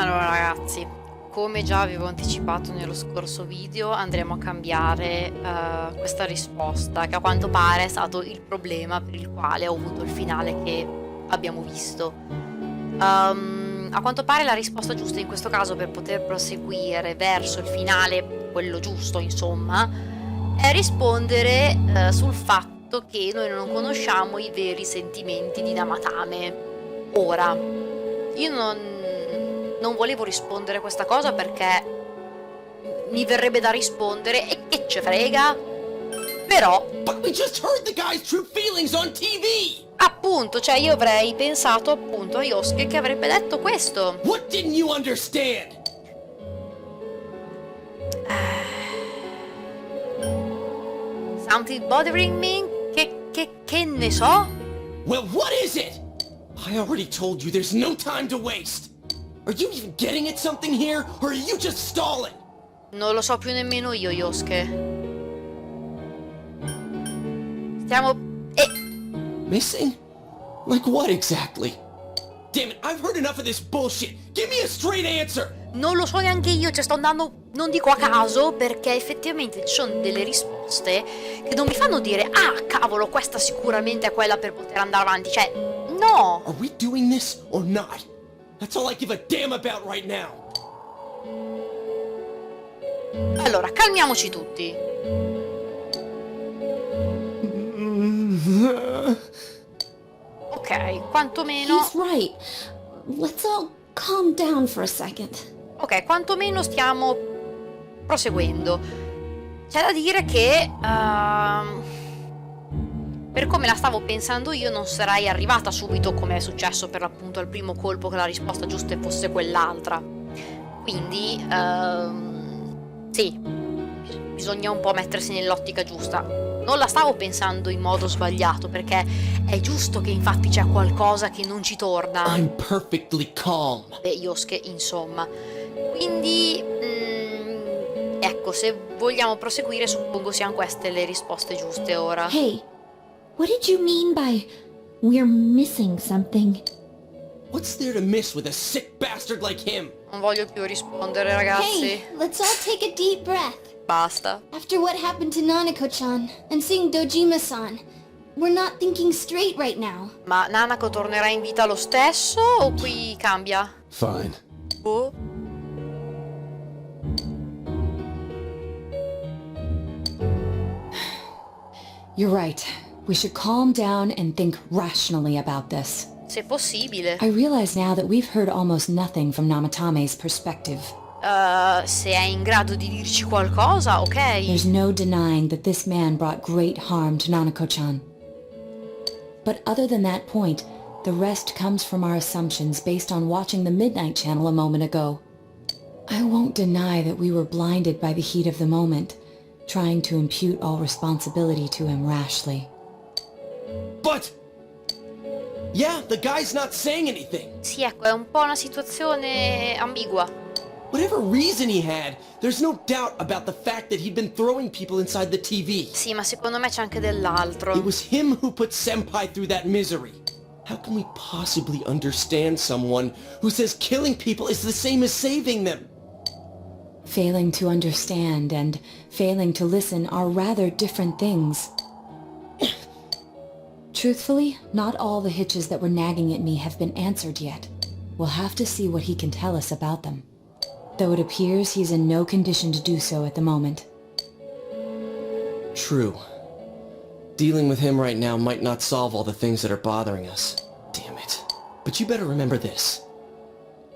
Allora ragazzi, come già avevo anticipato nello scorso video, andremo a cambiare questa risposta, che a quanto pare è stato il problema per il quale ho avuto il finale che abbiamo visto. A quanto pare la risposta giusta in questo caso, per poter proseguire verso il finale, quello giusto insomma, è rispondere sul fatto che noi non conosciamo i veri sentimenti di Namatame. Ora, io non volevo rispondere questa cosa perché mi verrebbe da rispondere e che ce frega, però But we just heard the guy's true feelings on TV! appunto, cioè io avrei pensato appunto a Yosuke che avrebbe detto questo. What didn't you understand? Something bothering me? Che ne so? Well, what is it? I already told you there's no time to waste. Are you even getting at something here, or are you just stalling? Non lo so più nemmeno io, Yosuke. Stiamo... Missing? Like what exactly? Damn it, I've heard enough of this bullshit. Give me a straight answer! Non lo so neanche io, cioè sto andando, non dico a caso, perché effettivamente ci sono delle risposte che non mi fanno dire ah, cavolo, questa sicuramente è quella per poter andare avanti, cioè, no! Are we doing this or not? That's all I give a damn about right now. Allora, calmiamoci tutti. Ok, quantomeno... He's right. Let's all calm down for a second. Ok, quantomeno stiamo proseguendo. C'è da dire che per come la stavo pensando io non sarei arrivata subito come è successo per l'appunto al primo colpo che la risposta giusta fosse quell'altra. Quindi sì, bisogna un po' mettersi nell'ottica giusta. Non la stavo pensando in modo sbagliato, perché è giusto che infatti c'è qualcosa che non ci torna. I'm perfectly calm. Beh, Yosuke, insomma. Quindi, ecco, se vogliamo proseguire, suppongo siano queste le risposte giuste ora. Hey, what did you mean by we're missing something? What's there to miss with a sick bastard like him? Non voglio più rispondere, ragazzi. Hey, let's all take a deep breath. Basta. After what happened to Nanako-chan and seeing Dojima-san, we're not thinking straight right now. Ma Nanako tornerà in vita lo stesso o qui cambia? Fine. Oh. You're right. We should calm down and think rationally about this. Se possibile. I realize now that we've heard almost nothing from Namatame's perspective. Se è in grado di dirci qualcosa, ok. There's no denying that this man brought great harm to Nanako-chan. But other than that point, the rest comes from our assumptions based on watching the Midnight Channel a moment ago. I won't deny that we were blinded by the heat of the moment, trying to impute all responsibility to him rashly. But... yeah, the guy's not saying anything. Sì, ecco, è un po' una situazione ambigua. Whatever reason he had, there's no doubt about the fact that he'd been throwing people inside the TV. Sì, ma secondo me c'è anche dell'altro. It was him who put Senpai through that misery. How can we possibly understand someone who says killing people is the same as saving them? Failing to understand and failing to listen are rather different things. Truthfully, not all the hitches that were nagging at me have been answered yet. We'll have to see what he can tell us about them. Though it appears he's in no condition to do so at the moment. True. Dealing with him right now might not solve all the things that are bothering us. Damn it. But you better remember this.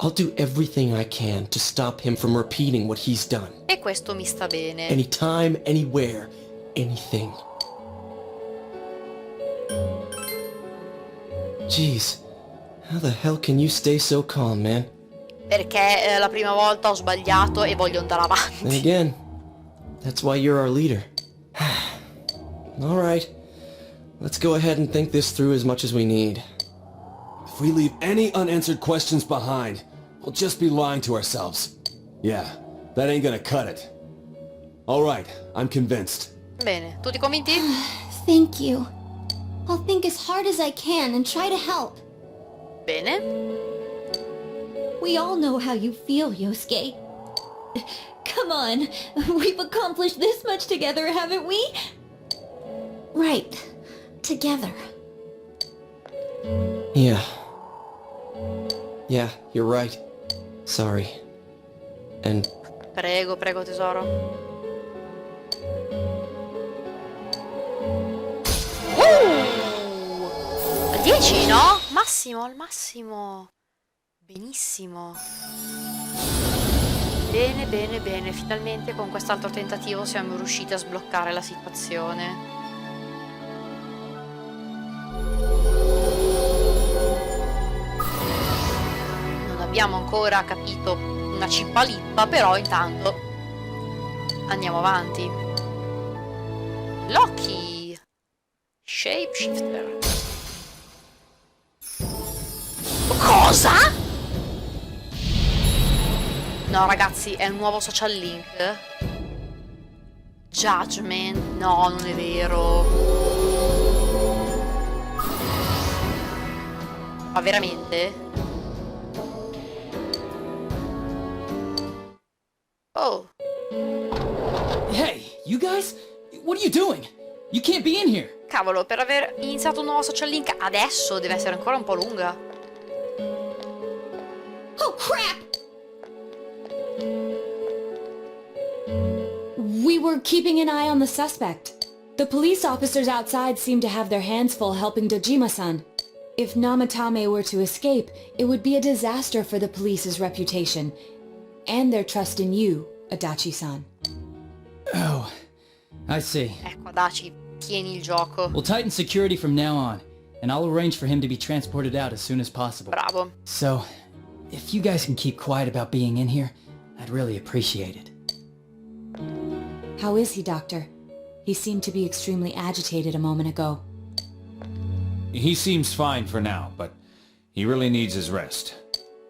I'll do everything I can to stop him from repeating what he's done. E questo mi sta bene. Anytime, anywhere, anything. Jeez, how the hell can you stay so calm, man? Perché la prima volta ho sbagliato e voglio andare And avanti. again, that's why you're our leader. All right, let's go ahead and think this through as much as we need. If we leave any unanswered questions behind, we'll just be lying to ourselves. Yeah, that ain't gonna cut it. All right, I'm convinced. Bene, tutti convinti? Thank you. I'll think as hard as I can and try to help. Bene. We all know how you feel, Yosuke. Come on, we've accomplished this much together, haven't we? Right. Together. Yeah. Yeah, you're right. Sorry. And Prego, prego tesoro. 10, no? Massimo, al massimo. Benissimo. Bene, bene, bene. Finalmente con quest'altro tentativo siamo riusciti a sbloccare la situazione. Non abbiamo ancora capito una cippalippa, però intanto andiamo avanti. Loki Shapeshifter. Cosa? No ragazzi, è un nuovo social link. Judgment? No, non è vero. Ma veramente? Oh. Hey, you guys? What are you doing? You can't be in here. Cavolo, per aver iniziato un nuovo social link adesso deve essere ancora un po' lunga. Oh, crap! We were keeping an eye on the suspect. The police officers outside seem to have their hands full helping Dojima-san. If Namatame were to escape, it would be a disaster for the police's reputation. And their trust in you, Adachi-san. Oh, I see. Ecco, Adachi, tieni il gioco. We'll tighten security from now on, and I'll arrange for him to be transported out as soon as possible. Bravo. So, if you guys can keep quiet about being in here, I'd really appreciate it. How is he, Doctor? He seemed to be extremely agitated a moment ago. He seems fine for now, but he really needs his rest.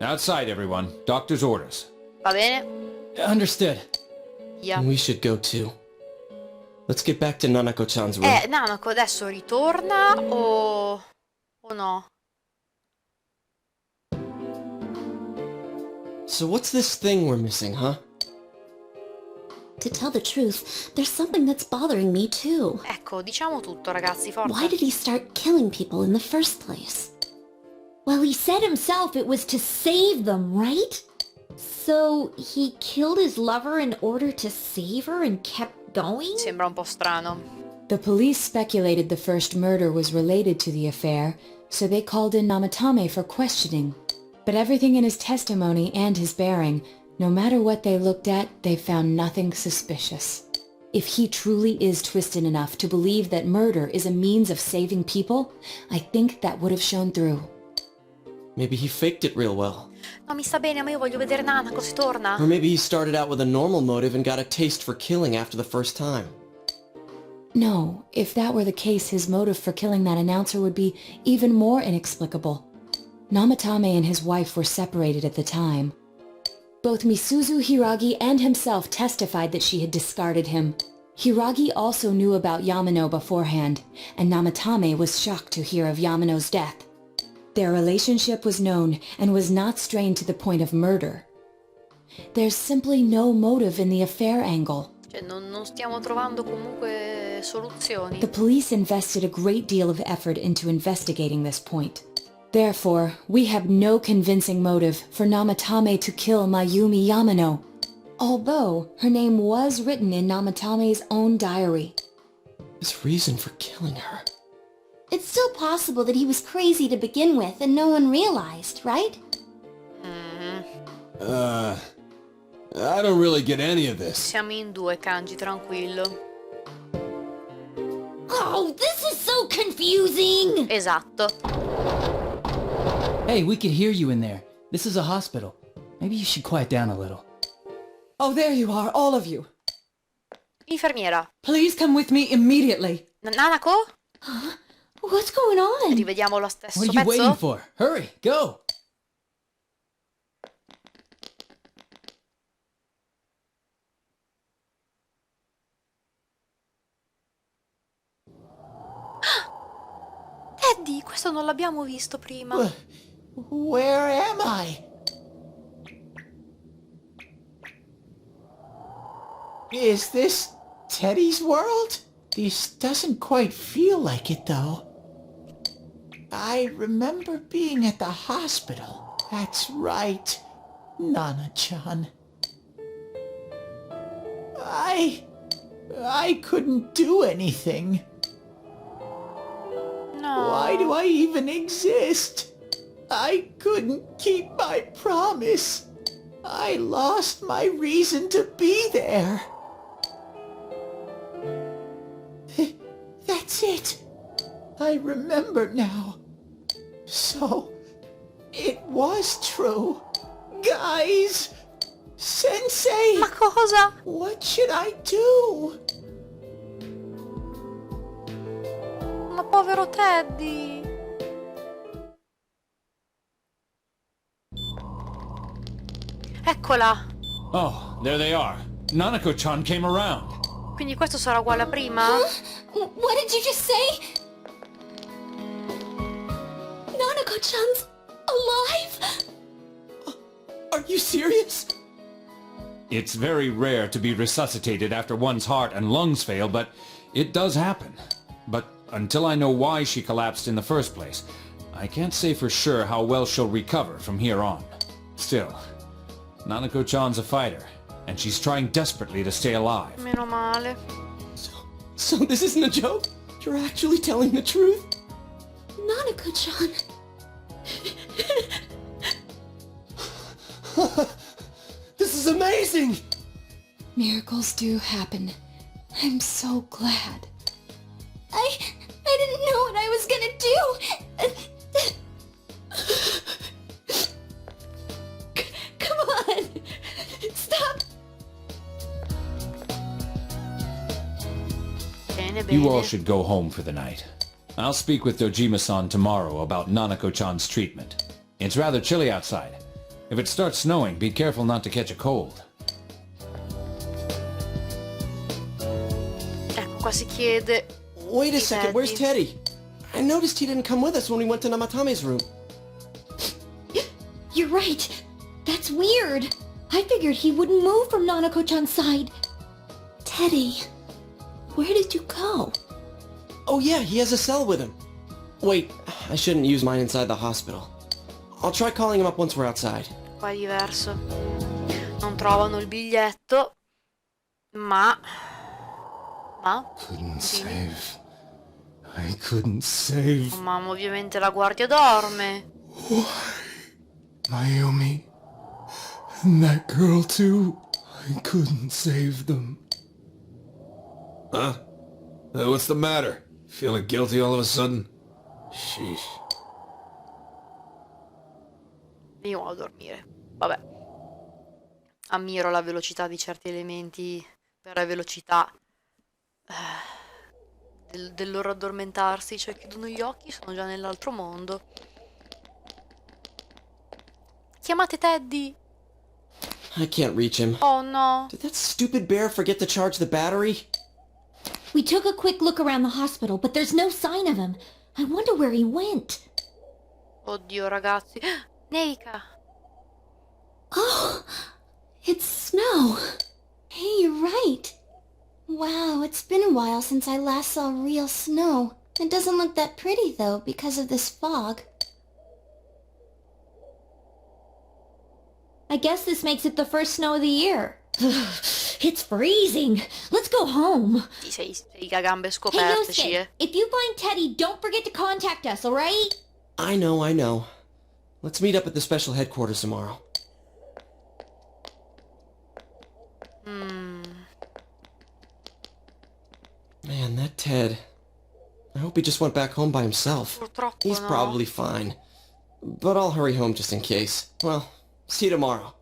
Outside, everyone. Doctor's orders. Va bene? Understood. Via. we should go too. Let's get back to Nanako-chan's room. Nanako adesso ritorna o no? So what's this thing we're missing, huh? To tell the truth, there's something that's bothering me too. Ecco, diciamo tutto ragazzi, forza. Why did he start killing people in the first place? Well, he said himself it was to save them, right? So, he killed his lover in order to save her and kept going? Sembra un po' strano. The police speculated the first murder was related to the affair, so they called in Namatame for questioning. But everything in his testimony and his bearing, no matter what they looked at, they found nothing suspicious. If he truly is twisted enough to believe that murder is a means of saving people, I think that would have shown through. Maybe he faked it real well. No, mi sta bene, ma io voglio vedere Nanako se torna. Or maybe he started out with a normal motive and got a taste for killing after the first time. No, if that were the case, his motive for killing that announcer would be even more inexplicable. Namatame and his wife were separated at the time. Both Misuzu Hiragi and himself testified that she had discarded him. Hiragi also knew about Yamano beforehand, and Namatame was shocked to hear of Yamano's death. Their relationship was known and was not strained to the point of murder. There's simply no motive in the affair angle. Cioè, non stiamo trovando comunque soluzioni. The police invested a great deal of effort into investigating this point. Therefore, we have no convincing motive for Namatame to kill Mayumi Yamano, although her name was written in Namatame's own diary. His reason for killing her. It's still possible that he was crazy to begin with and no one realized, right? I don't really get any of this. Siamo in due, Kanji, tranquillo. Oh, this is so confusing! Esatto. Hey, we could hear you in there. This is a hospital. Maybe you should quiet down a little. Oh, there you are, all of you. Infermiera. Please come with me immediately. Nanako? What's going on? Rivediamo lo stesso What are you pezzo? waiting for? Hurry, go! Teddy, questo non l'abbiamo visto prima. Where am I? Is this Teddy's world? This doesn't quite feel like it, though. I remember being at the hospital. That's right, Nana-chan. I couldn't do anything. No. Why do I even exist? I couldn't keep my promise. I lost my reason to be there. That's it. I remember now. So, it was true. Guys! Sensei! Ma cosa? What should I do? Ma povero Teddy. Eccola. Oh, there they are. Nanako-chan came around. Quindi questo sarà uguale a prima? What did you just say? Nanako-chan's alive? Are you serious? It's very rare to be resuscitated after one's heart and lungs fail, but it does happen. But until I know why she collapsed in the first place, I can't say for sure how well she'll recover from here on. Still, Nanako-chan's a fighter, and she's trying desperately to stay alive. Meno male. So this isn't a joke? You're actually telling the truth? Nanako-chan. This is amazing! Miracles do happen. I'm so glad. I didn't know what I was gonna do. Come on. Stop. Bene, bene. You all should go home for the night. I'll speak with Dojima-san tomorrow about Nanako-chan's treatment. It's rather chilly outside. If it starts snowing, be careful not to catch a cold. Ecco, qua si chiede. Wait a second, where's Teddy? I noticed he didn't come with us when we went to Namatame's room. You're right. That's weird. I figured he wouldn't move from Nanako-chan's side. Teddy, where did you go? Oh yeah, he has a cell with him. Wait, I shouldn't use mine inside the hospital. I'll try calling him up once we're outside. Qua è diverso. Non trovano il biglietto. Ma... Couldn't Sì. save. I couldn't save. Oh, mamma, ovviamente la guardia dorme. Mayumi. And that girl too. I couldn't save them. Huh? What's the matter? Feeling guilty all of a sudden? Sheesh. Io vado a dormire. Vabbè. Ammiro la velocità di certi elementi per la velocità del loro addormentarsi. Cioè, chiudono gli occhi, sono già nell'altro mondo. Chiamate Teddy. I can't reach him. Oh no. Did that stupid bear forget to charge the battery? We took a quick look around the hospital, but there's no sign of him. I wonder where he went. Oddio, ragazzi. Neika. Oh, it's snow. Hey, you're right. Wow, it's been a while since I last saw real snow. It doesn't look that pretty, though, because of this fog. I guess this makes it the first snow of the year. It's freezing. Let's go home. Sì, sei a gambe Hey, scoperteci, Yosuke, if you find Teddy, don't forget to contact us, alright? I know. Let's meet up at the special headquarters tomorrow. Man, that Ted. I hope he just went back home by himself. Purtroppo He's no. probably fine. But I'll hurry home just in case. Well, see you tomorrow.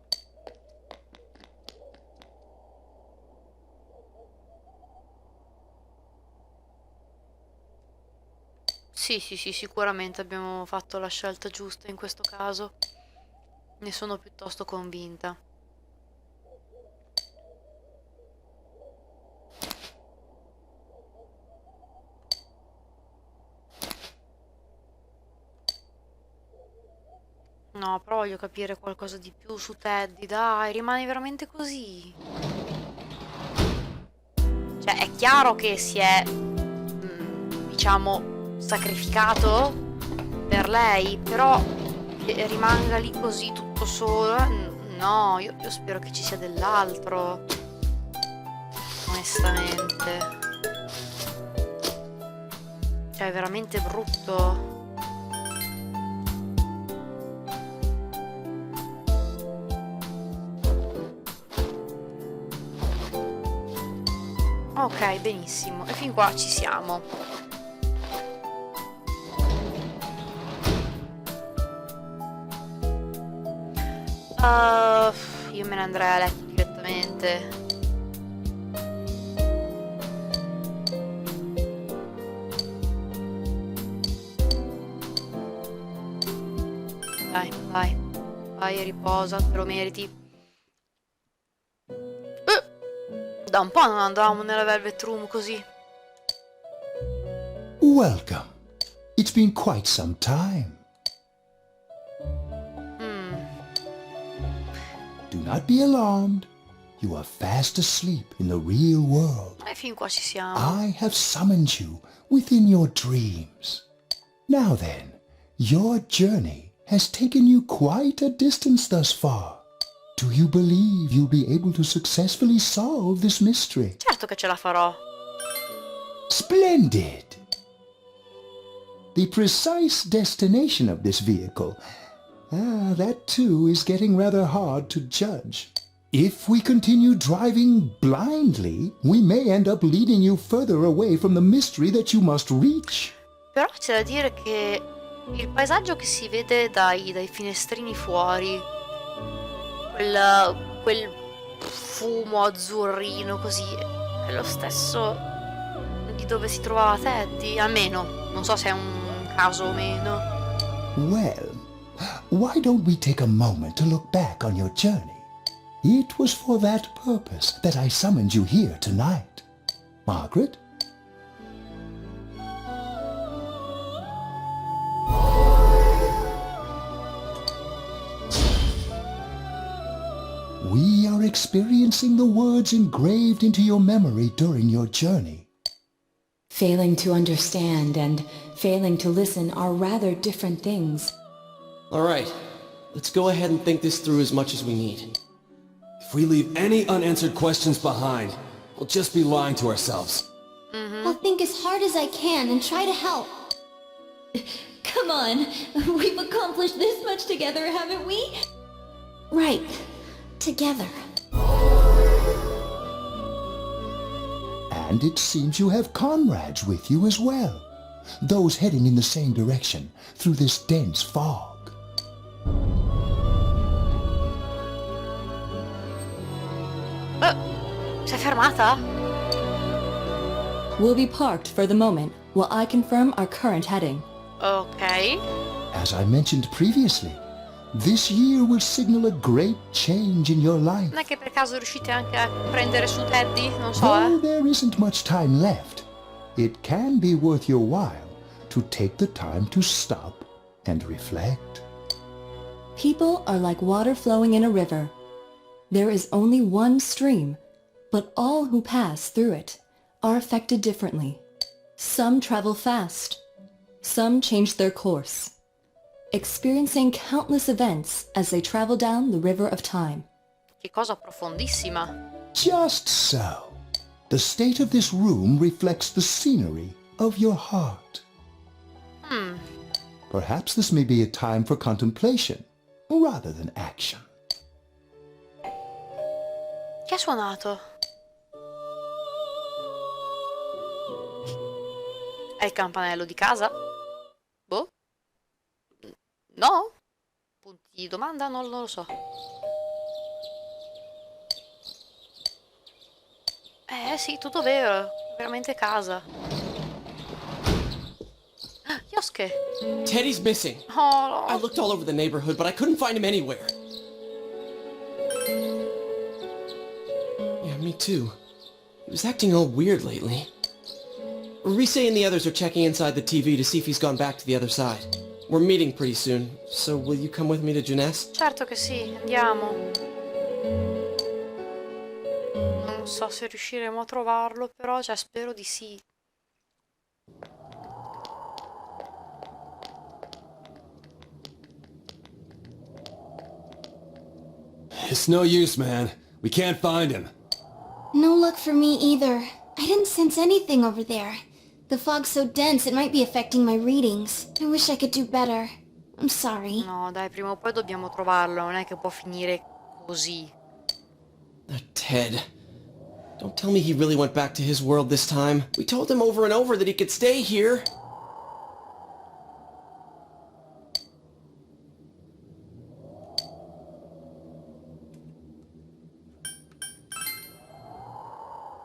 Sì, sicuramente abbiamo fatto la scelta giusta in questo caso. Ne sono piuttosto convinta. No, però voglio capire qualcosa di più su Teddy, dai, rimani veramente così. Cioè, è chiaro che si è, diciamo, sacrificato per lei, però che rimanga lì così tutto solo, no, io spero che ci sia dell'altro, onestamente. Cioè, è veramente brutto. Ok, benissimo. E fin qua ci siamo. Io me ne andrei a letto direttamente. Dai, vai. Vai e riposa, te lo meriti. Da un po' non andavamo nella Velvet Room così. Welcome. It's been quite some time. Do not be alarmed. You are fast asleep in the real world. E fin qua ci siamo. I have summoned you within your dreams. Now then, your journey has taken you quite a distance thus far. Do you believe you'll be able to successfully solve this mystery? Certo che ce la farò. Splendid! The precise destination of this vehicle, that too is getting rather hard to judge. If we continue driving blindly, we may end up leading you further away from the mystery that you must reach. Però c'è da dire che il paesaggio che si vede dai finestrini fuori, quel fumo azzurrino così, è lo stesso di dove si trovava Teddy, almeno, non so se è un caso o meno. Well, why don't we take a moment to look back on your journey? It was for that purpose that I summoned you here tonight. Margaret? We are experiencing the words engraved into your memory during your journey. Failing to understand and failing to listen are rather different things. All right, let's go ahead and think this through as much as we need. If we leave any unanswered questions behind, we'll just be lying to ourselves. I'll think as hard as I can and try to help. Come on, we've accomplished this much together, haven't we? Right. Together. And it seems you have comrades with you as well. Those heading in the same direction through this dense fog. Si è fermata? We'll be parked for the moment while I confirm our current heading. Ok. As I mentioned previously, this year will signal a great change in your life. Non è che per caso riuscite anche a prendere su Teddy? Non so, Though there isn't much time left, it can be worth your while to take the time to stop and reflect. People are like water flowing in a river. There is only one stream, but all who pass through it are affected differently. Some travel fast. Some change their course, experiencing countless events as they travel down the river of time. che cosa profondissima. Just so. The state of this room reflects the scenery of your heart. Perhaps this may be a time for contemplation rather than action. Chi ha suonato? È il campanello di casa? Boh? No? Punti di domanda? Non lo so. Sì, tutto vero. Veramente casa. Yosuke! Teddy's missing. Oh, I looked all over the neighborhood, but I couldn't find him anywhere. Yeah, me too. He was acting all weird lately. Rise and the others are checking inside the TV to see if he's gone back to the other side. We're meeting pretty soon, so will you come with me to Jeunesse? certo che sì, andiamo. Non Non so se riusciremo a trovarlo, però cioè, spero di sì. It's no use, man. We can't find him. No luck for me either. I didn't sense anything over there. The fog's so dense it might be affecting my readings. I wish I could do better. I'm sorry. No, dai, prima o poi dobbiamo trovarlo, non è che può finire così. Ted. Don't tell me he really went back to his world this time. We told him over and over that he could stay here.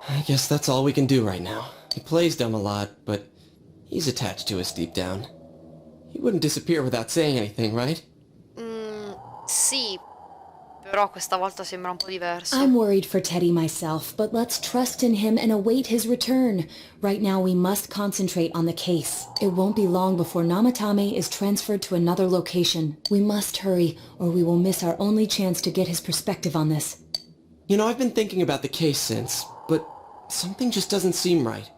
I guess that's all we can do right now. He plays dumb a lot, but he's attached to us deep down. He wouldn't disappear without saying anything, right? Sì, però questa volta sembra un po' diverso. I'm worried for Teddy myself, but let's trust in him and await his return. Right now we must concentrate on the case. It won't be long before Namatame is transferred to another location. We must hurry, or we will miss our only chance to get his perspective on this. You know, I've been thinking about the case since, but something just doesn't seem right.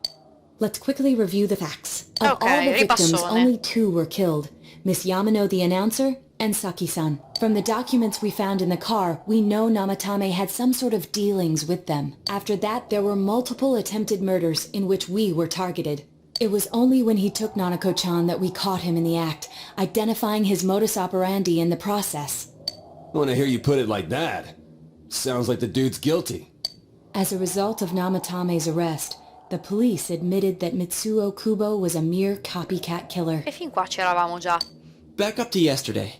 Let's quickly review the facts. Of Okay, all the victims, ripassone. only 2 were killed. Miss Yamano the announcer, and Saki-san. From the documents we found in the car, we know Namatame had some sort of dealings with them. After that, there were multiple attempted murders in which we were targeted. It was only when he took Nanako-chan that we caught him in the act, identifying his modus operandi in the process. I want to hear you put it like that. Sounds like the dude's guilty. As a result of Namatame's arrest, the police admitted that Mitsuo Kubo was a mere copycat killer. E fin qua c'eravamo già. Back up to yesterday.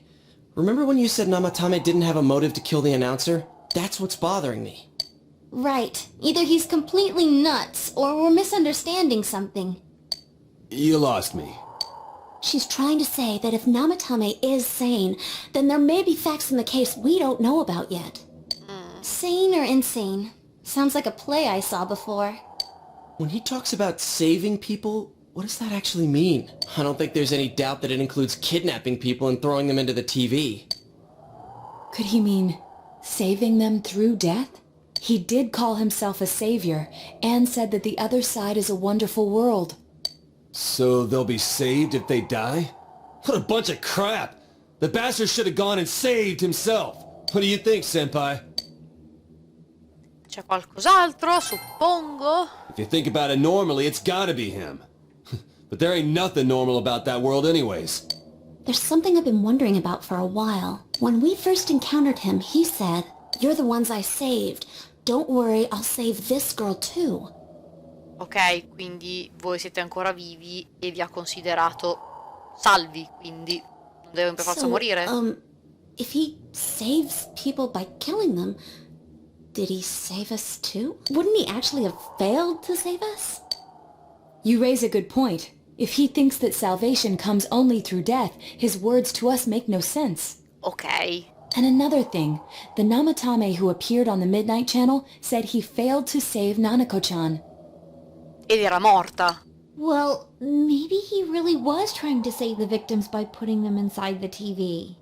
Remember when you said Namatame didn't have a motive to kill the announcer? That's what's bothering me. Right. Either he's completely nuts, or we're misunderstanding something. You lost me. She's trying to say that if Namatame is sane, then there may be facts in the case we don't know about yet. Sane or insane? Sounds like a play I saw before. When he talks about saving people, what does that actually mean? I don't think there's any doubt that it includes kidnapping people and throwing them into the TV. Could he mean saving them through death? He did call himself a savior and said that the other side is a wonderful world. So they'll be saved if they die? What a bunch of crap! The bastard should have gone and saved himself! What do you think, Senpai? C'è qualcos'altro, suppongo? If you think about it normally, it's gotta be him. But there ain't nothing normal about that world anyways. There's something I've been wondering about for a while. When we first encountered him, he said, "You're the ones I saved. Don't worry, I'll save this girl too." Ok, quindi voi siete ancora vivi e vi ha considerato salvi, quindi non deve per forza morire. If he saves people by killing them, did he save us too? Wouldn't he actually have failed to save us? You raise a good point. If he thinks that salvation comes only through death, his words to us make no sense. Ok. And another thing, the Namatame who appeared on the Midnight Channel said he failed to save Nanako-chan. Ed era morta. Well, maybe he really was trying to save the victims by putting them inside the TV.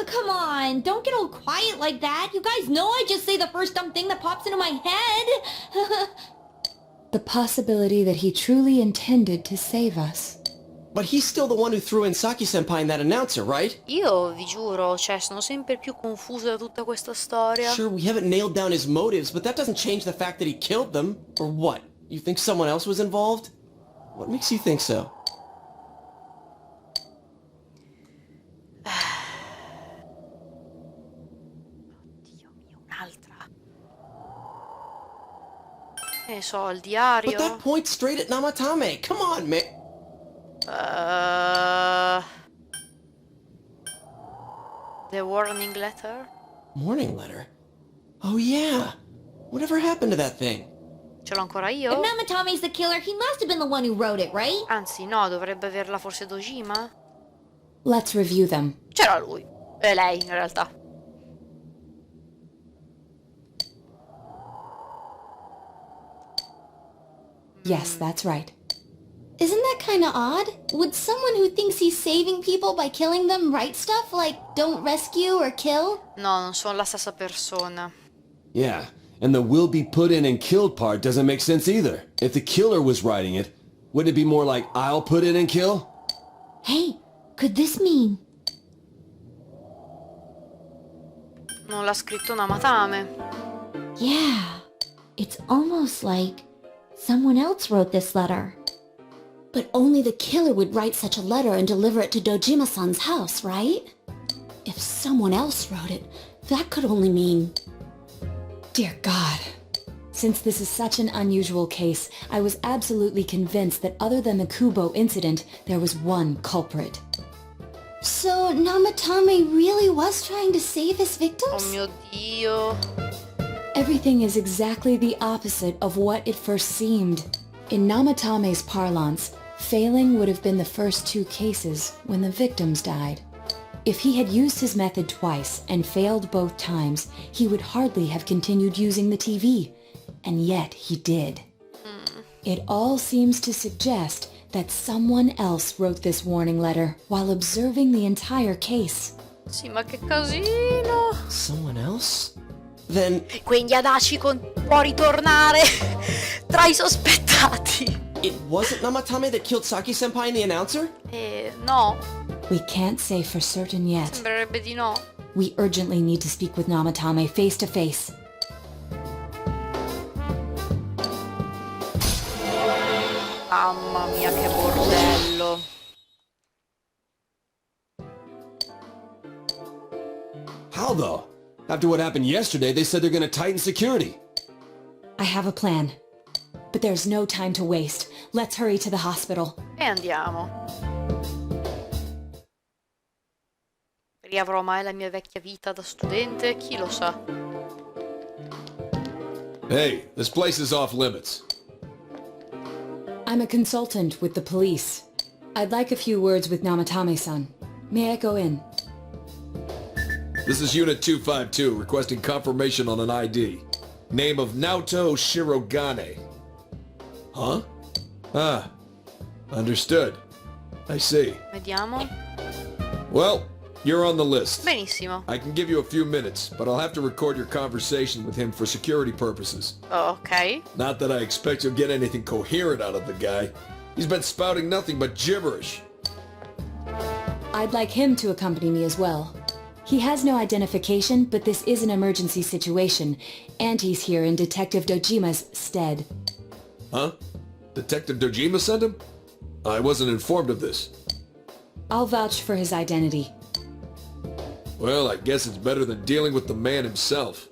Come on, don't get all quiet like that. You guys know I just say the first dumb thing that pops into my head. The possibility that he truly intended to save us. But he's still the one who threw in Saki-senpai and that announcer, right? Io vi giuro, cioè, sono sempre più confusa da tutta questa storia. Sure, we haven't nailed down his motives, but that doesn't change the fact that he killed them. Or what? You think someone else was involved? What makes you think so? Dio mio, un'altra. Che ne so, il diario. But that points straight at Namatame. Come on, man. The warning letter? Warning letter? Oh yeah. Whatever happened to that thing? Ce l'ho ancora io? If Namatame's the killer, he must have been the one who wrote it, right? Anzi, no, dovrebbe averla forse Dojima? Let's review them. C'era lui. E lei, in realtà. Yes, that's right. Isn't that kinda odd? Would someone who thinks he's saving people by killing them write stuff like don't rescue or kill? No, non sono la stessa persona. Yeah, and the will be put in and killed part doesn't make sense either. If the killer was writing it, wouldn't it be more like I'll put in and kill? Hey, could this mean... Non l'ha scritto Namatame. Yeah, it's almost like someone else wrote this letter. But only the killer would write such a letter and deliver it to Dojima-san's house, right? If someone else wrote it, that could only mean... Dear God. Since this is such an unusual case, I was absolutely convinced that other than the Kubo incident, there was one culprit. So Namatame really was trying to save his victims? Oh mio Dio. Everything is exactly the opposite of what it first seemed. In Namatame's parlance, failing would have been the first two cases when the victims died. If he had used his method twice and failed both times, he would hardly have continued using the TV. And yet he did. It all seems to suggest that someone else wrote this warning letter while observing the entire case. Sì, ma che casino. Someone else? Then... Quindi Adachi può ritornare tra i sospettati. It wasn't Namatame that killed Saki-senpai and the announcer? No. We can't say for certain yet. Sembrerebbe di no. We urgently need to speak with Namatame face to face. Mamma mia, che bordello. How though? After what happened yesterday, they said they're gonna tighten security. I have a plan. But there's no time to waste. Let's hurry to the hospital. E andiamo. Riavrò mai la mia vecchia vita da studente? Chi lo sa? Hey, this place is off limits. I'm a consultant with the police. I'd like a few words with Namatame-san. May I go in? This is Unit 252, requesting confirmation on an ID. Name of Naoto Shirogane. Huh? Ah, understood. I see. Vediamo. Well, you're on the list. Benissimo. I can give you a few minutes, but I'll have to record your conversation with him for security purposes. Ok. Not that I expect you'll get anything coherent out of the guy. He's been spouting nothing but gibberish. I'd like him to accompany me as well. He has no identification, but this is an emergency situation, and he's here in Detective Dojima's stead. Huh? Detective Dojima sent him? I wasn't informed of this. I'll vouch for his identity. Well, I guess it's better than dealing with the man himself.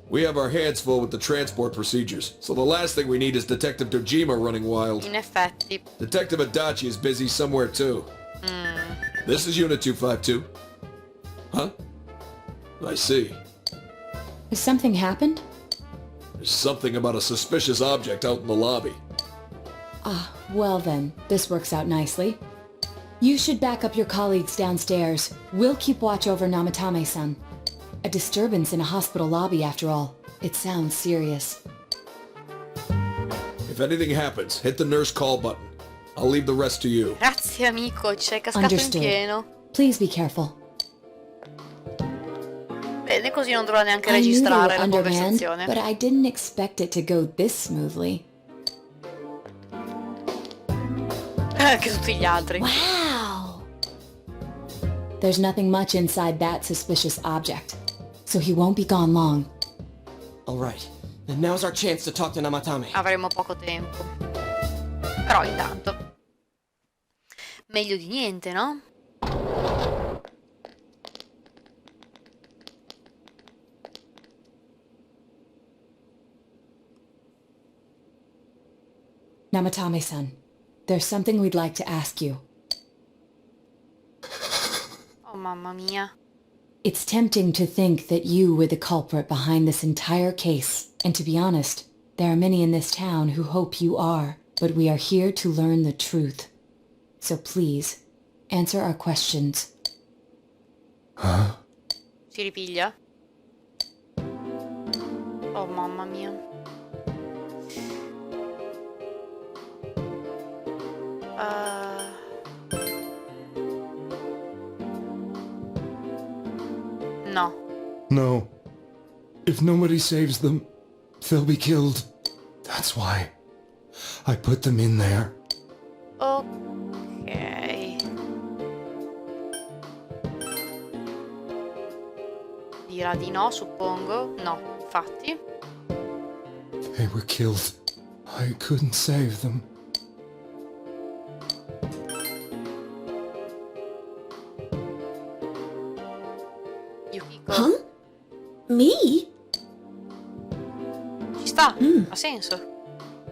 We have our hands full with the transport procedures, so the last thing we need is Detective Dojima running wild. In effetti. Detective Adachi is busy somewhere too. This is Unit 252. Huh? I see. Has something happened? There's something about a suspicious object out in the lobby. Ah, well then, this works out nicely. You should back up your colleagues downstairs. We'll keep watch over Namatame-san. A disturbance in a hospital lobby, after all. It sounds serious. If anything happens, hit the nurse call button. I'll leave the rest to you. Grazie amico, ci sei cascato Understood. in pieno. Please be careful. Bene, così non dovrò neanche I knew they were registrare la undermanned, conversazione. but I didn't expect it to go this smoothly. Anche tutti gli altri. Wow! There's nothing much inside that suspicious object, so he won't be gone long. Alright, then now's our chance to talk to Namatame. Avremo poco tempo. Però intanto. Meglio di niente, no? Namatame-san, there's something we'd like to ask you. Oh mamma mia. It's tempting to think that you were the culprit behind this entire case, and to be honest, there are many in this town who hope you are, but we are here to learn the truth. So please, answer our questions. Huh? Si ripiglia? Oh mamma mia. No. No. If nobody saves them, they'll be killed. That's why I put them in there. Ok. Dirà di no, suppongo. No, infatti. They were killed. I couldn't save them. Yukiko. Huh? Me? Ci sta, ha senso.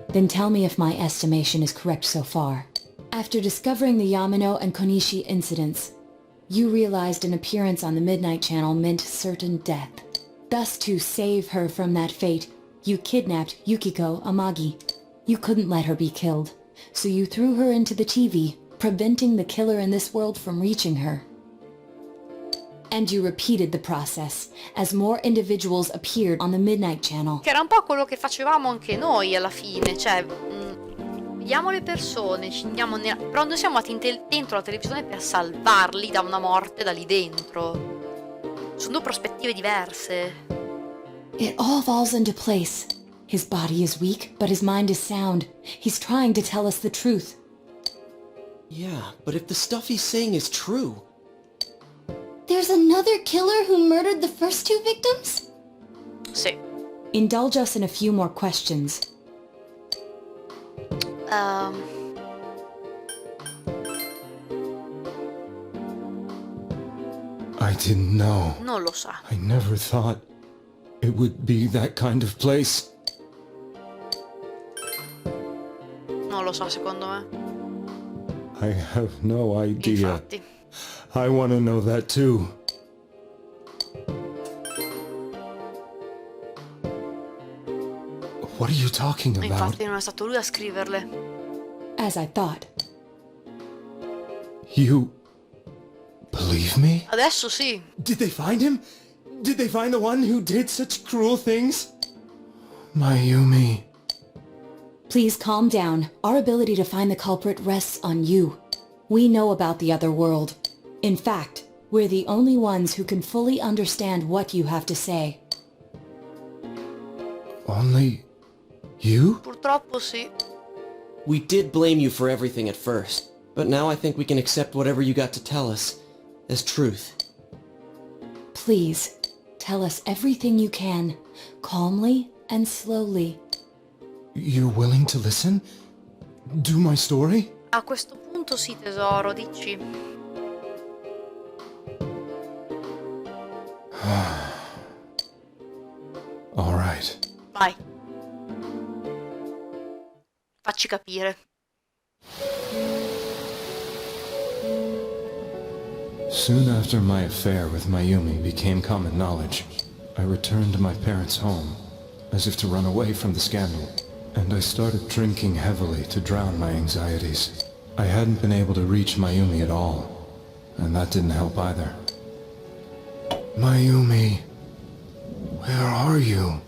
Then tell me if my estimation is correct so far. After discovering the Yamano and Konishi incidents, you realized an appearance on the Midnight Channel meant certain death. Thus, to save her from that fate, you kidnapped Yukiko Amagi. You couldn't let her be killed, so you threw her into the TV, preventing the killer in this world from reaching her. And you repeated the process, as more individuals appeared on the Midnight Channel. Che era un po' quello che facevamo anche noi alla fine, cioè vediamo le persone, però noi siamo andati dentro la televisione per salvarli da una morte da lì dentro. Sono due prospettive diverse. It all falls into place. His body is weak, but his mind is sound. He's trying to tell us the truth. Yeah, but if the stuff he's saying is true... There's another killer who murdered the first two victims? Sì. Indulge us in a few more questions. I didn't know. Non lo sa. I never thought it would be that kind of place. Non lo sa, secondo me. I have no idea. Infatti. I want to know that too. What are you talking about? Infatti non è stato lui a scriverle. As I thought. You believe me? Adesso sì. Did they find him? Did they find the one who did such cruel things? Mayumi. Please calm down. Our ability to find the culprit rests on you. We know about the other world. In fact, we're the only ones who can fully understand what you have to say. Only you? Purtroppo sì. We did blame you for everything at first, but now I think we can accept whatever you got to tell us as truth. Please, tell us everything you can, calmly and slowly. You're willing to listen? Do my story? A questo punto sì, tesoro, dici. All right. Vai. Facci capire. Soon after my affair with Mayumi became common knowledge, I returned to my parents' home, as if to run away from the scandal, and I started drinking heavily to drown my anxieties. I hadn't been able to reach Mayumi at all, and that didn't help either. Mayumi, where are you?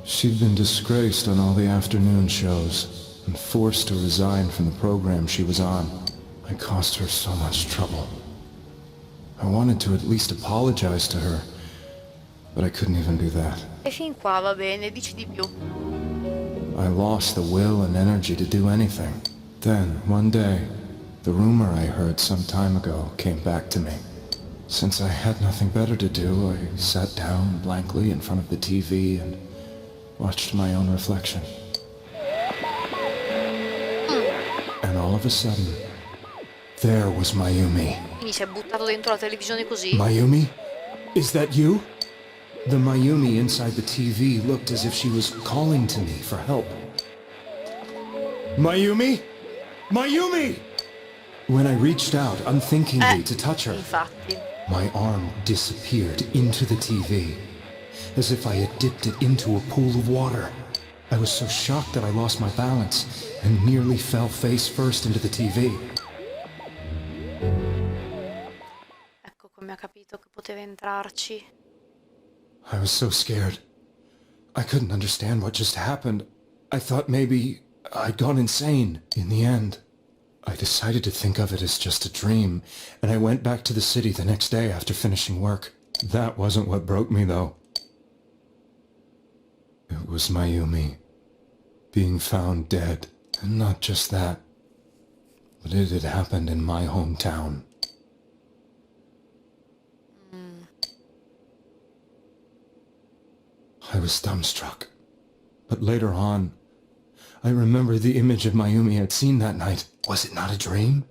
She'd been disgraced on all the afternoon shows, and forced to resign from the program she was on. I caused her so much trouble. I wanted to at least apologize to her, but I couldn't even do that. E fin qua va bene, dici di più. I lost the will and energy to do anything. Then, one day, the rumor I heard some time ago came back to me. Since I had nothing better to do, I sat down blankly in front of the TV and watched my own reflection. And all of a sudden, there was Mayumi. Quindi si è buttato dentro la televisione così? Mayumi? Is that you? The Mayumi inside the TV looked as if she was calling to me for help. Mayumi? Mayumi! When I reached out unthinkingly to touch her, Infatti. my arm disappeared into the TV, as if I had dipped it into a pool of water. I was so shocked that I lost my balance and nearly fell face first into the TV. Ecco come ha capito che poteva entrarci. I was so scared. I couldn't understand what just happened. I thought maybe I'd gone insane. In the end, I decided to think of it as just a dream, and I went back to the city the next day after finishing work. That wasn't what broke me, though. was Mayumi, being found dead. And not just that, but it had happened in my hometown. I was dumbstruck. But later on, I remember the image of Mayumi I'd seen that night. Was it not a dream?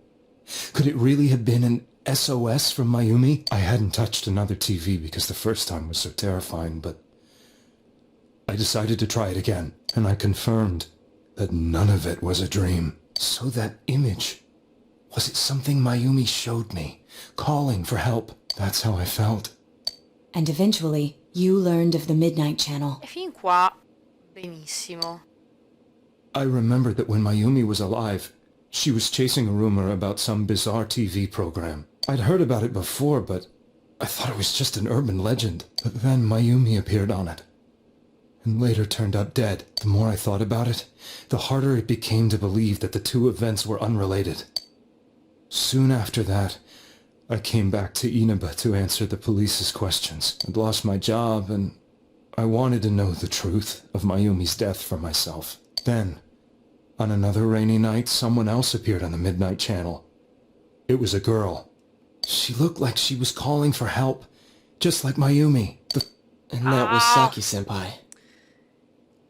Could it really have been an SOS from Mayumi? I hadn't touched another TV because the first time was so terrifying, but I decided to try it again, and I confirmed that none of it was a dream. So that image, was it something Mayumi showed me, calling for help? That's how I felt. And eventually, you learned of the Midnight Channel. E fin qua, benissimo. I remembered that when Mayumi was alive, she was chasing a rumor about some bizarre TV program. I'd heard about it before, but I thought it was just an urban legend. But then Mayumi appeared on it, and later turned up dead. The more I thought about it, the harder it became to believe that the two events were unrelated. Soon after that, I came back to Inaba to answer the police's questions. I'd lost my job, and I wanted to know the truth of Mayumi's death for myself. Then, on another rainy night, someone else appeared on the Midnight Channel. It was a girl. She looked like she was calling for help, just like Mayumi. And that was Saki-senpai.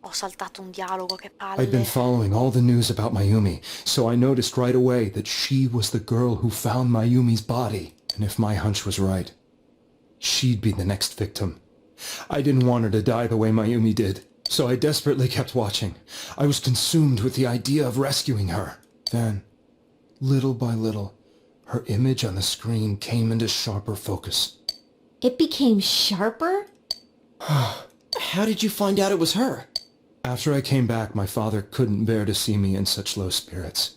Ho saltato un dialogo, che palle. I'd been following all the news about Mayumi, so I noticed right away that she was the girl who found Mayumi's body. And if my hunch was right, she'd be the next victim. I didn't want her to die the way Mayumi did, so I desperately kept watching. I was consumed with the idea of rescuing her. Then, little by little, her image on the screen came into sharper focus. It became sharper? How did you find out it was her? After I came back, my father couldn't bear to see me in such low spirits,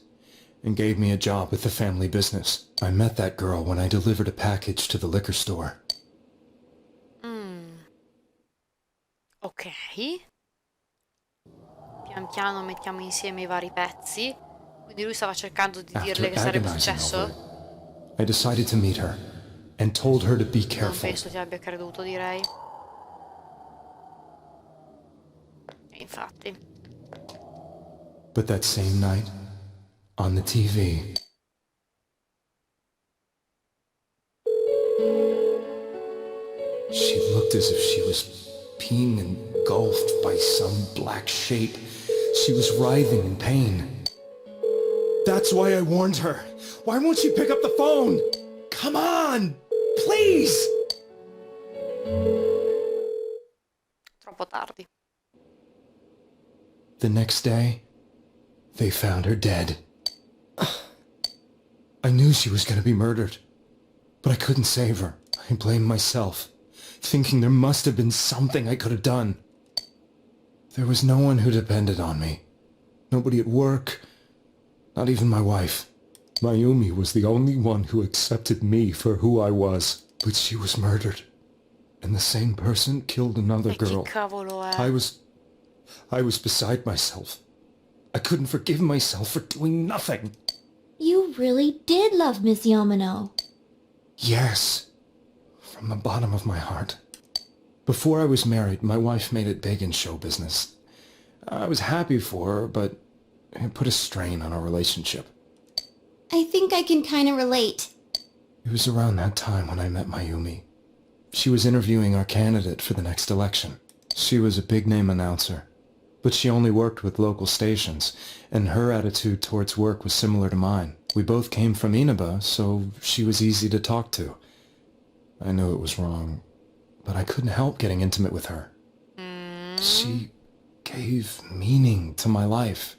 and gave me a job with the family business. I met that girl when I delivered a package to the liquor store. Ok. Pian piano mettiamo insieme i vari pezzi. Quindi lui stava cercando di dirle che sarebbe successo? I decided to meet her, and told her to be Non careful. penso ti abbia creduto, direi. E infatti. But that same night, on the TV, she looked as if she was being engulfed by some black shape. She was writhing in pain. That's why I warned her. Why won't she pick up the phone? Come on! Please! Troppo tardi. The next day, they found her dead. I knew she was going to be murdered, but I couldn't save her. I blamed myself, thinking there must have been something I could have done. There was no one who depended on me. Nobody at work, not even my wife. Mayumi was the only one who accepted me for who I was. But she was murdered, and the same person killed another girl. Che cavolo è? I was beside myself. I couldn't forgive myself for doing nothing. You really did love Miss Yamano. Yes, from the bottom of my heart. Before I was married, my wife made it big in show business. I was happy for her, but it put a strain on our relationship. I think I can kind of relate. It was around that time when I met Mayumi. She was interviewing our candidate for the next election. She was a big-name announcer, but she only worked with local stations, and her attitude towards work was similar to mine. We both came from Inaba, so she was easy to talk to. I knew it was wrong, but I couldn't help getting intimate with her. She gave meaning to my life.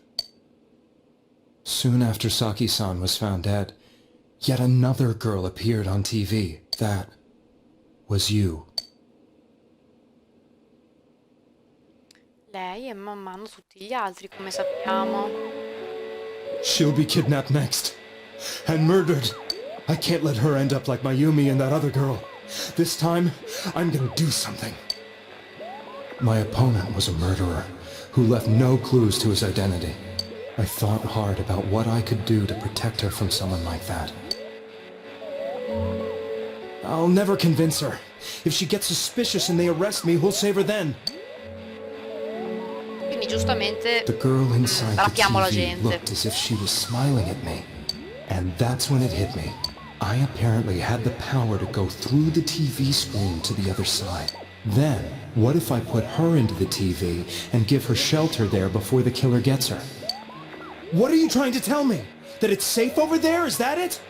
Soon after Saki-san was found dead, yet another girl appeared on TV. That was you. Lei e man mano tutti gli altri, come sappiamo. She'll be kidnapped next. And murdered. I can't let her end up like Mayumi and that other girl. This time, I'm gonna do something. My opponent was a murderer who left no clues to his identity. I thought hard about what I could do to protect her from someone like that. I'll never convince her. If she gets suspicious and they arrest me, who'll save her then? E giustamente The girl inside the rappiamo la TV gente. looked as if she was smiling at me. And that's when it hit me. I apparently had the power to go through the TV screen to the other side. Then, what if I put her into the TV and give her shelter there before the killer gets her? What are you trying to tell me? That it's safe over there? Is that it?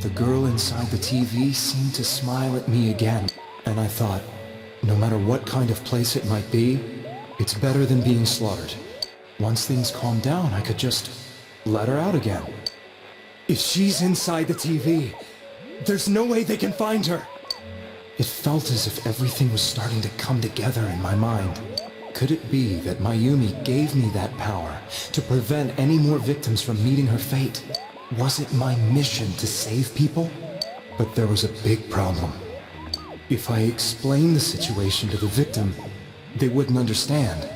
The girl inside the TV seemed to smile at me again, and I thought, no matter what kind of place it might be, it's better than being slaughtered. Once things calmed down, I could just let her out again. If she's inside the TV, there's no way they can find her. It felt as if everything was starting to come together in my mind. Could it be that Mayumi gave me that power to prevent any more victims from meeting her fate? Was it my mission to save people? But there was a big problem. If I explained the situation to the victim, they wouldn't understand.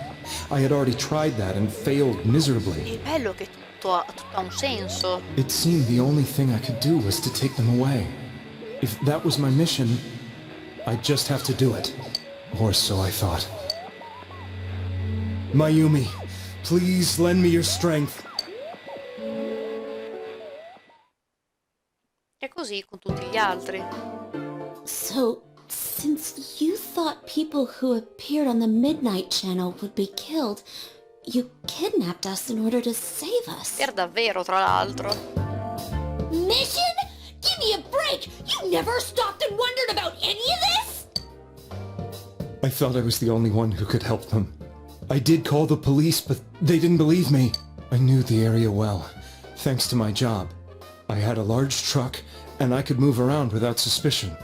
I had already tried that and failed miserably. È bello che tutto ha un senso. It seemed the only thing I could do was to take them away. If that was my mission, I'd just have to do it. Or so I thought. Mayumi, please lend me your strength. E così con tutti gli altri. So, since you thought people who appeared on the Midnight Channel would be killed, you kidnapped us in order to save us. Per davvero, tra l'altro. Mission? Give me a break! You never stopped and wondered about any of this? I felt I was the only one who could help them. I did call the police, but they didn't believe me. I knew the area well, thanks to my job. I had a large truck, and I could move around without suspicion.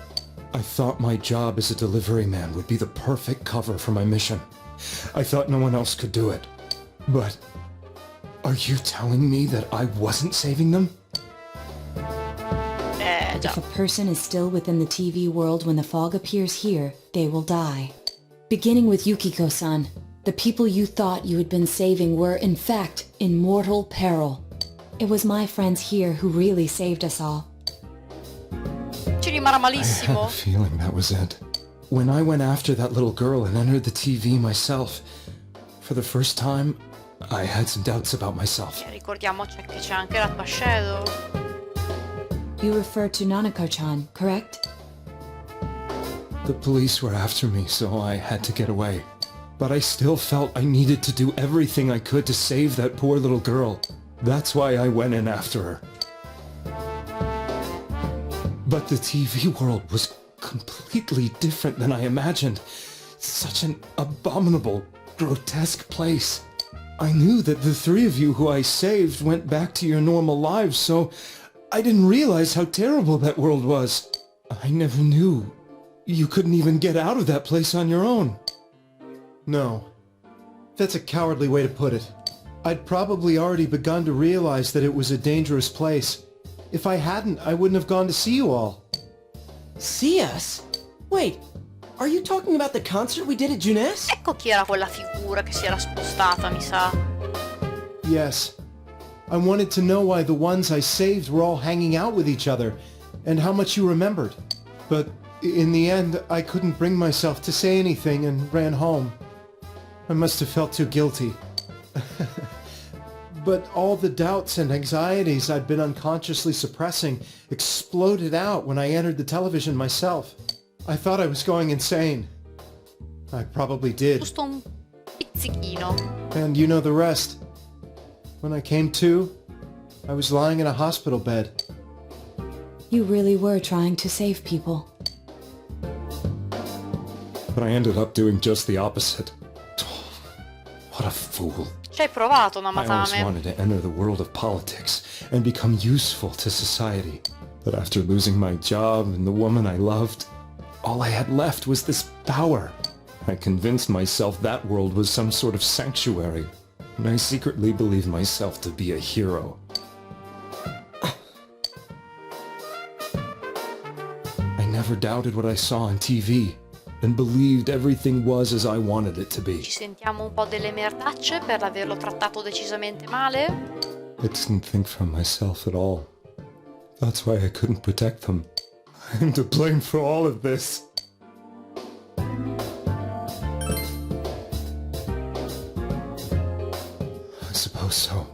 I thought my job as a delivery man would be the perfect cover for my mission. I thought no one else could do it. But are you telling me that I wasn't saving them? If a person is still within the TV world when the fog appears here, they will die. Beginning with Yukiko-san, the people you thought you had been saving were, in fact, in mortal peril. It was my friends here who really saved us all. Ci rimarrà I had malissimo. a feeling that was it. When I went after that little girl and entered the TV myself, for the first time, I had some doubts about myself. Ricordiamoci che c'è anche la tua shadow. You refer to Nanako-chan, correct? The police were after me, so I had to get away. But I still felt I needed to do everything I could to save that poor little girl. That's why I went in after her. But the TV world was completely different than I imagined. Such an abominable, grotesque place. I knew that the three of you who I saved went back to your normal lives, so I didn't realize how terrible that world was. I never knew. You couldn't even get out of that place on your own. No. That's a cowardly way to put it. I'd probably already begun to realize that it was a dangerous place. If I hadn't, I wouldn't have gone to see you all. See us? Wait, are you talking about the concert we did at Junes? Ecco chi era quella figura che si era spostata, mi sa. Yes. I wanted to know why the ones I saved were all hanging out with each other, and how much you remembered. But in the end, I couldn't bring myself to say anything and ran home. I must have felt too guilty. But all the doubts and anxieties I'd been unconsciously suppressing exploded out when I entered the television myself. I thought I was going insane. I probably did. Giusto un pizzichino. And you know the rest. When I came to, I was lying in a hospital bed. You really were trying to save people. But I ended up doing just the opposite. What a fool. Ci hai provato, I always Namatame. wanted to enter the world of politics and become useful to society. But after losing my job and the woman I loved, all I had left was this power. I convinced myself that world was some sort of sanctuary, and I secretly believed myself to be a hero. I never doubted what I saw on TV, and believed everything was as I wanted it to be. Ci sentiamo un po' delle merdacce per averlo trattato decisamente male. I didn't think for myself at all. That's why I couldn't protect them. I'm to blame for all of this. suppose so.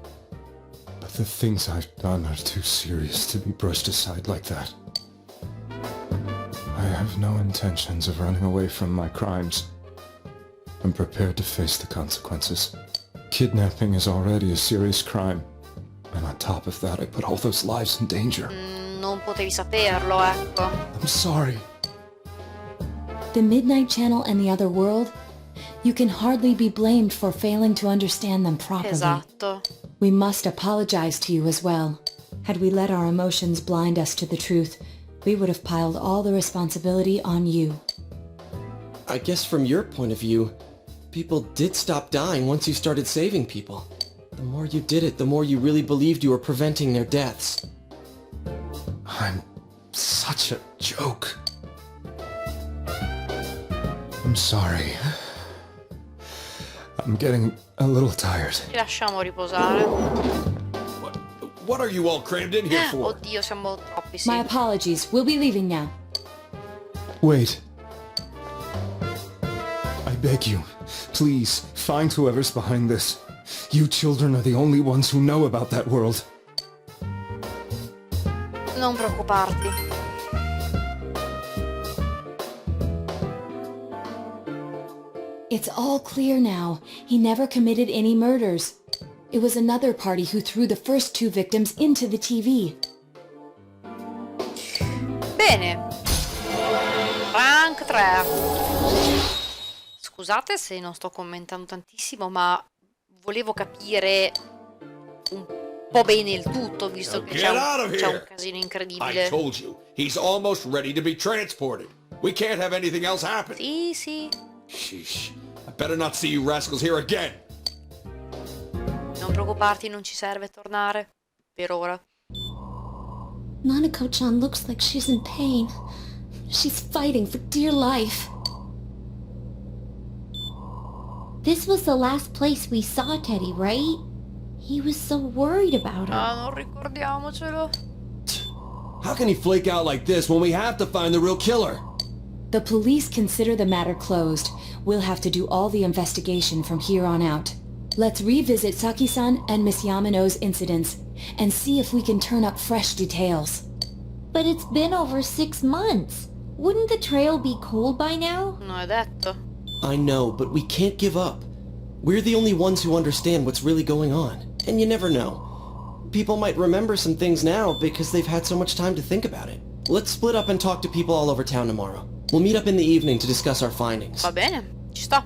But the things I've done are too serious to be brushed aside like that. I have no intentions of running away from my crimes. I'm prepared to face the consequences. Kidnapping is already a serious crime. And on top of that, I put all those lives in danger. Non potevi saperlo, ecco. I'm sorry. The Midnight Channel and the other world? You can hardly be blamed for failing to understand them properly. Esatto. We must apologize to you as well. Had we let our emotions blind us to the truth, we would have piled all the responsibility on you. I guess from your point of view, people did stop dying once you started saving people. The more you did it, the more you really believed you were preventing their deaths. I'm such a joke. I'm sorry. I'm getting a little tired. Ci lasciamo riposare. What are you all crammed in here for? Oddio, siamo troppi, sì. My apologies. We'll be leaving now. Wait. I beg you, please, find whoever's behind this. You children are the only ones who know about that world. Non preoccuparti. It's all clear now. He never committed any murders. It was another party who threw the first 2 victims into the TV. Bene. Rank 3. Scusate se non sto commentando tantissimo, ma volevo capire un po' bene il tutto, visto che c'è un casino incredibile. I told you, he's almost ready to be transported. We can't have anything else happen. Sì, sì. Sheesh. I better not see you rascals here again. Non preoccuparti, non ci serve tornare. Per ora. Nanako-chan looks like she's in pain. She's fighting for dear life. This was the last place we saw Teddy, right? He was so worried about her. Ah, non ricordiamocelo. How can he flake out like this when we have to find the real killer? The police consider the matter closed. We'll have to do all the investigation from here on out. Let's revisit Saki-san and Miss Yamano's incidents and see if we can turn up fresh details. But it's been over 6 months. Wouldn't the trail be cold by now? Non è detto. I know, but we can't give up. We're the only ones who understand what's really going on. And you never know. People might remember some things now because they've had so much time to think about it. Let's split up and talk to people all over town tomorrow. We'll meet up in the evening to discuss our findings. Va bene, ci sta.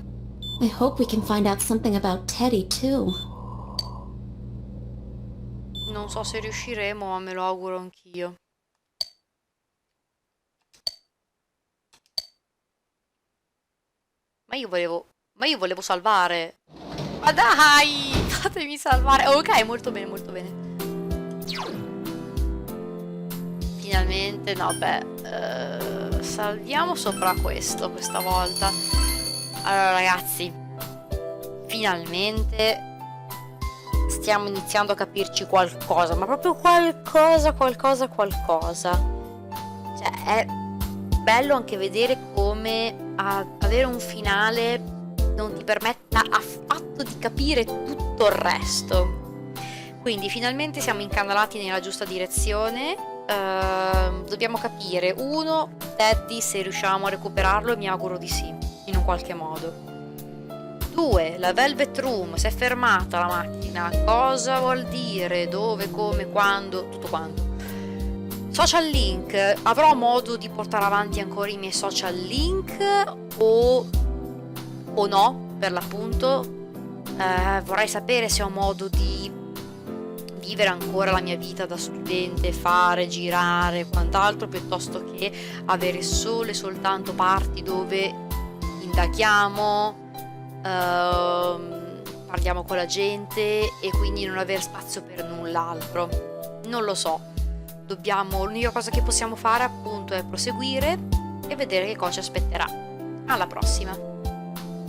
I hope we can find out something about Teddy, too. Non so se riusciremo, ma me lo auguro anch'io. Ma io volevo salvare. Ma dai, fatemi salvare. Ok, molto bene, molto bene. Finalmente, no, beh, salviamo sopra questo, questa volta. Allora ragazzi, finalmente stiamo iniziando a capirci qualcosa, ma proprio qualcosa. Cioè, è bello anche vedere come avere un finale non ti permetta affatto di capire tutto il resto. Quindi finalmente siamo incanalati nella giusta direzione. Dobbiamo capire, uno, Teddy, se riusciamo a recuperarlo, e mi auguro di sì, in un qualche modo. 2, la Velvet Room, si è fermata la macchina, cosa vuol dire, dove, come, quando, tutto quanto. Social link, avrò modo di portare avanti ancora i miei social link o no, per l'appunto. Vorrei sapere se ho modo di vivere ancora la mia vita da studente, fare, girare, quant'altro, piuttosto che avere solo e soltanto parti dove indaghiamo, parliamo con la gente e quindi non avere spazio per null'altro. Non lo so. L'unica cosa che possiamo fare appunto è proseguire e vedere che cosa ci aspetterà. Alla prossima!